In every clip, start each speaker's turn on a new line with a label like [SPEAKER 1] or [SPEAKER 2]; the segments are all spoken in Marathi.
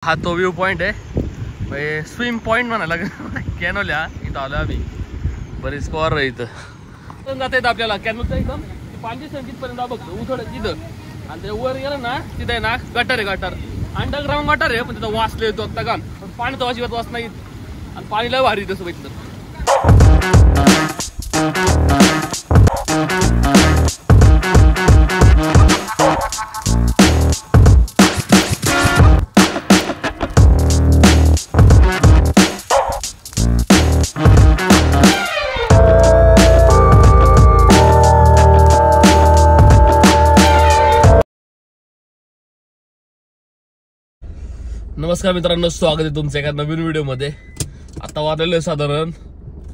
[SPEAKER 1] हा तो व्ह्यू पॉइंट आहे, स्विम पॉइंट म्हणायला कॅनोल्या इथं आलो आम्ही. बरीच स्कॉर आहे इथं जाता येतं आपल्याला कॅनोलचं एकदम 500 पर्यंत बघतो उथळ तिथं. आणि ते वर गेलं ना तिथं आहे ना गटर आहे, गटर अंडरग्राऊंड गटर आहे, पण तिथं वाचले येतो आता काम. पण पाणी तर अजिबात वाच नाही आणि पाणी लय भारी तसं बघितलं. नमस्कार मित्रांनो, स्वागत आहे तुमचं एका नवीन व्हिडिओ मध्ये. आता वाजलेलं साधारण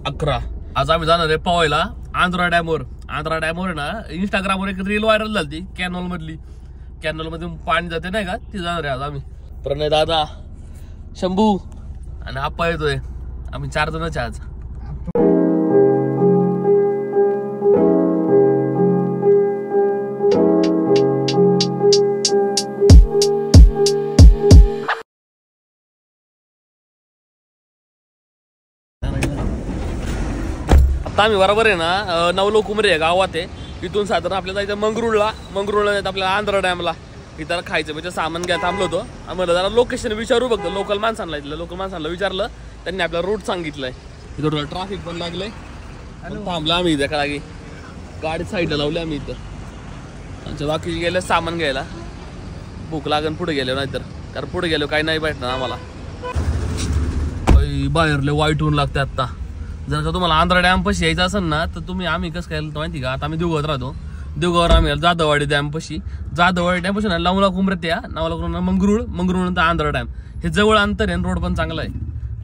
[SPEAKER 1] 11. आज आम्ही जाणार आहे पवायला आंध्रा डॅमवर. आंध्रा डॅमवर ना इंस्टाग्रामवर एक रील व्हायरल झाली, कॅनॉल मधली. कॅनॉल मध्ये पाणी जाते नाही का, ती जाणार आहे आज आम्ही. प्रणय दादा, शंभू आणि आप्पा येतोय. आम्ही 4 जणच आज. आता आम्ही बरोबर आहे ना नवलोकुमरे आहे गावात आहे. इथून साधारण आपल्याला जायचं मंगरुळला आपल्याला आंध्रा डॅमला. इथं खायचं म्हणजे सामान घ्या थांबलो होतो. आम्हाला जरा लोकेशन विचारू बघतो लोकल माणसांना. इथलं लोकल माणसांना विचारलं, त्यांनी आपल्याला रूट सांगितलंय. इथं ट्रॅफिक पण लागलंय, थांबलं आम्ही इथं का लागे. गाडी साईडला लावली आम्ही इथं. आमच्या बाकी गेले सामान घ्यायला. भूक लागन पुढे गेलो, नाहीतर कारण पुढे गेलो काही नाही भेटणार आम्हाला. बाहेरले वाईट होऊन लागते आता. जर का तुम्हाला आंध्रा डॅम पशी यायचं असेल ना, तर तुम्ही आम्ही कसं काय माहिती का, आता आम्ही देवगावात राहतो. देवगावर आम्ही जाधववाडी डॅम पशी, जाधववाडी डॅम पासून नवलाकुमरे त्या नवलाकुमरे मंगरुळ नंतर आंध्रा डॅम. हे जवळ अंतर आहे, रोड पण चांगला आहे.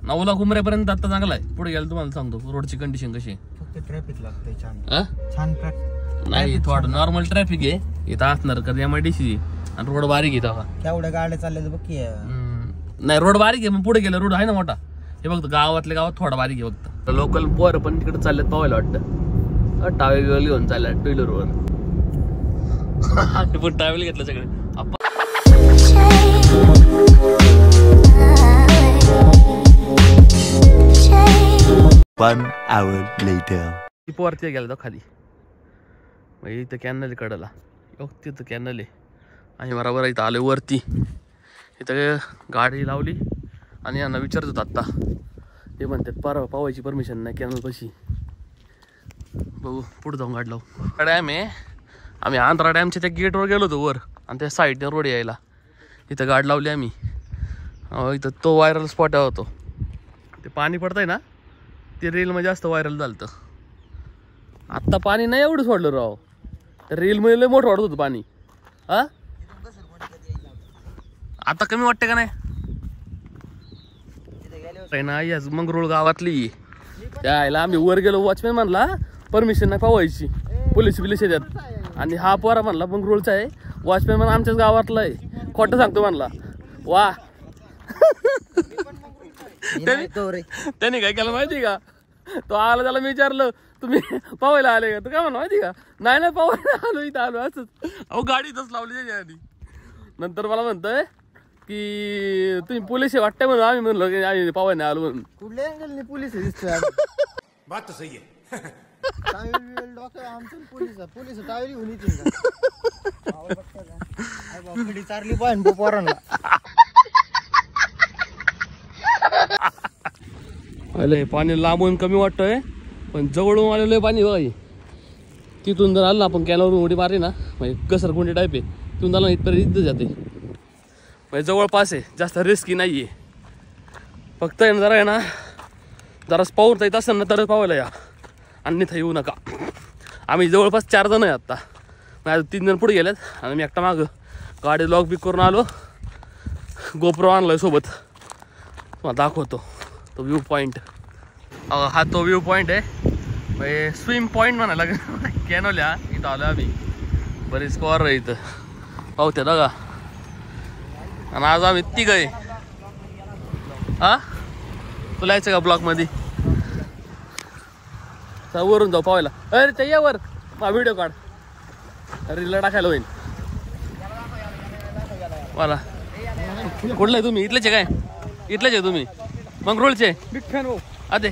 [SPEAKER 1] नवलाकुमरेपर्यंत आता चांगला आहे. पुढे गेलं तुम्हाला सांगतो रोडची कंडिशन कशी आहे.
[SPEAKER 2] फक्त ट्रॅफिक लागतंय छान ट्रॅफिक
[SPEAKER 1] नाही, थोडं नॉर्मल ट्रॅफिक आहे इथं असणार. कधी MIDC आणि रोड बारीक आहे तेव्हा.
[SPEAKER 2] तेवढ्या गाड्या चालल्या बघ की.
[SPEAKER 1] नाही, रोड बारीक आहे, मग पुढे गेलं रोड आहे ना मोठा. हे बघतो गावातल्या गावात थोडा बारीक आहे फक्त. लोकल पोर पण तिकडे चालल्यात पाहायला वाटतं. टावेल घेऊन चालल्या 2 व्हीलरवर. पण टावेल घेतलं सगळे. वरती गेला तो खाली, म्हणजे इथं कॅनल कडला तिथं कॅनल आहे. आणि बरोबर इथं आले वरती. इथं गाडी लावली आणि यांना विचारत होत आता. ते म्हणतात पावायची परमिशन नाही कॅनल पशी. बघू पुढे जाऊन गाडी लावू. डॅम आहे. आम्ही आंध्रा डॅमच्या त्या गेटवर गेलो होतो वर, आणि त्या साईडने रोड यायला इथं गाडी लावली आम्ही. इथं तो व्हायरल स्पॉट होतो. ते पाणी पडतंय ना, ते रीलमध्ये जास्त व्हायरल झालं. आत्ता पाणी नाही एवढं सोडलं राव. रीलमध्ये लय मोठं वाढत होतं पाणी. हा आता कमी वाटते का नाही ना. याच मंगरुळ गावातली त्याला आम्ही वर गेलो. वॉचमॅन म्हणला परमिशन नाही पावायची, पोलीस येतात. आणि हा पोरा म्हणला मंगरुळचा आहे. वॉचमॅन म्हणा आमच्याच गावातला आहे. खोटं सांगतो म्हणला. वा त्याने काय केलं माहिती का, तो आला त्याला मी विचारलं तुम्ही पावायला आले का, तू काय म्हणा माहिती का, नाही पावायला आलो, इथं आलो असंच. अहो गाडी इथंच लावली त्याच्या आधी. नंतर मला म्हणतोय की तुम्ही पोलीस वाटतंय म्हणून आम्ही म्हणलो की आम्ही पावायला आलो म्हणून.
[SPEAKER 2] कुठल्या अँगलने पोलीस दिसतोय.
[SPEAKER 3] बात तो सही है.
[SPEAKER 2] पोलीस टावेल घेऊन येतील का चारली पाहिजे पोरांना.
[SPEAKER 1] पाणी लांबून कमी वाटतंय, पण जवळून आलेलं आहे पाणी बघा. तिथून जर आलं ना आपण कॅनलवरून उडी मारली ना, म्हणजे घसरगुंडी टाईप आहे, तिथून आलं इथपर्यंत जाते. म्हणजे जवळपास आहे, जास्त रिस्की नाही आहे. फक्त आहे ना जरा आहे ना, जरा पाऊस येत असेल ना तरच पावायला या, अन्यथा येऊ नका. आम्ही जवळपास 4 जण आहे आत्ता. माझ्या 3 जण पुढे गेलेत आणि मी एकटा मागं. गाडी लॉक बिक करून आलो. गोप्रो आणलाय सोबत, तुम्हाला दाखवतो तो व्ह्यू पॉईंट. हा तो व्ह्यू पॉईंट आहे, म्हणजे स्विम पॉईंट म्हणायला कॅनोल्या इथं आलो आम्ही. बरीच स्कॉर आहे इथं पावत्या बघा. आणि आज आम्ही 3 आहे. हा तुला यायचं का ब्लॉकमध्ये? वरून जाऊ पावायला. अरे ते यावर व्हिडिओ काढ, रीलला टाकायला होईल मला. कुठलं आहे तुम्ही? इथलेच आहे काय? इथलेच आहे तुम्ही? मंगरुळचे?
[SPEAKER 2] बिग फॅन हो.
[SPEAKER 1] अरे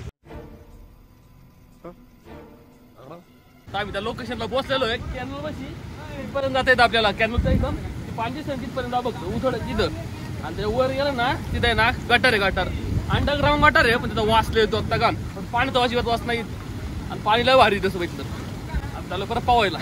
[SPEAKER 1] आम्ही त्या लोकेशनला पोहोचलेलो आहे. कॅनल पाशी तिथपर्यंत जाता येतं आपल्याला. कॅनलचा एकदम 5 तिथपर्यंत बघतो उथळ तिथं. आणि ते वर गेलं ना तिथं आहे ना गटार आहे. गटार अंडरग्राऊंड गटार आहे, पण तिथं वाचले येतो आत्ता गाण. पण पाणी तर अजिबात वाच नाही. आणि पाणी लय भारी तसं बघितलं. आता त्याला परत पावायला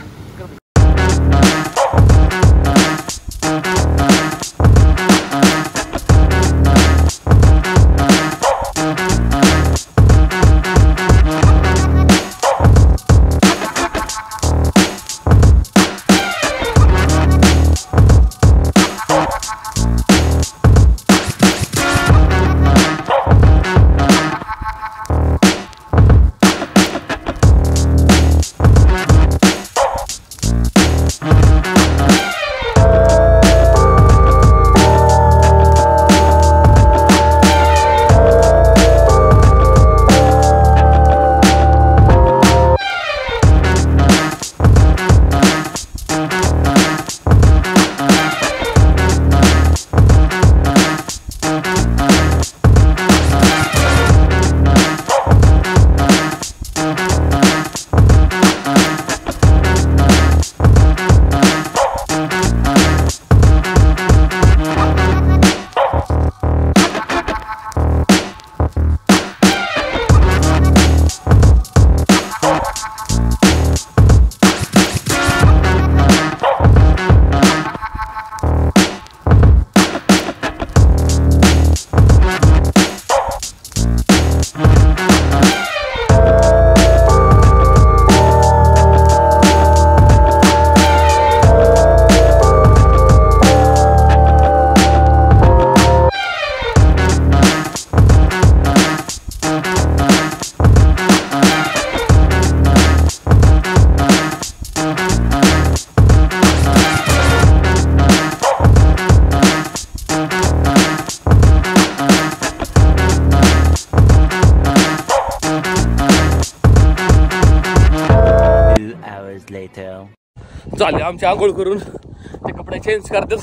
[SPEAKER 1] झाले आमची आंघोळ करून ते कपडे चेंज करतात.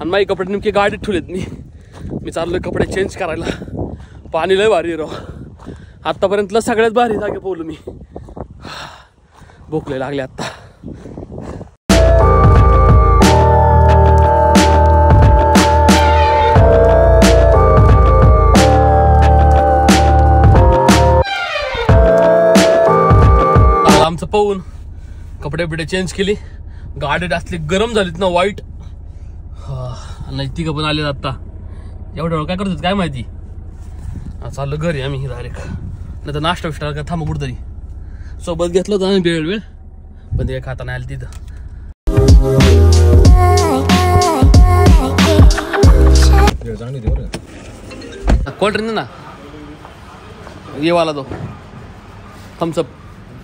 [SPEAKER 1] आणि माझे कपडे नेमके गाडीत ठेवलेत. मी चाललोय कपडे चेंज करायला. पाणी लय भारी राव. आतापर्यंतला सगळ्यात भारी जागे पोहलो मी. भूक लय लागली आता. आमचं पाहून कपडे बिडे चेंज केली. गाडी असली गरम झालीत ना वाईट. नाही ती पण आले आता. एवढ्या वेळ काय करतात काय माहिती. चाललं घरी आम्ही डायरेक्ट. नाही तर नाश्ता विष्टा का थांबा कुठतरी. सोबत घेतलं होतं आम्ही वेळ पण ते खाता नाही आलं तिथं. कोल्ड्रिंक ना ये वाला तो थम्सअप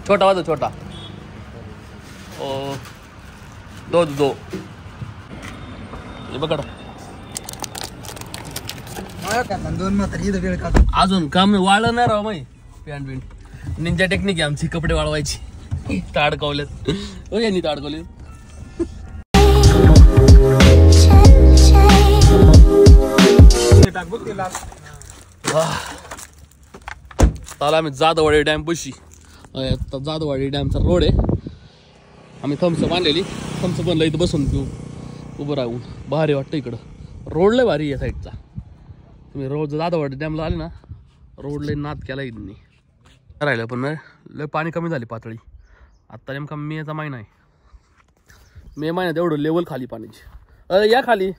[SPEAKER 1] छोटा वाला छोटा. दो हे बघा
[SPEAKER 2] दोन मात्र इथं वेळ का
[SPEAKER 1] अजून काम वाळलं नाही राव. माही पॅन्ट बिंट निंजा टेक्निक आहे आमची कपडे वाळवायची. अडकवलेत हो यांनी तर अडकवले. चाला आम्ही जाधववाडी डॅम पशी. जाधववाडी डॅमचा रोड आहे. आम्ही थम्सअप आणलेली. थम्सअप बनला इथं बसून पिऊ उभं राहून. भारी वाटतं इकडं. रोड लय भारी या साईडचा. तुम्ही रोज जाधववाडी डॅमला आले ना रोड लय नाद केला इथं राहिलं. पण लय पाणी कमी झाली पातळी. आत्ता नेमका मेचा महिना आहे. मे महिन्यात एवढं लेवल खाली पाण्याची. या खाली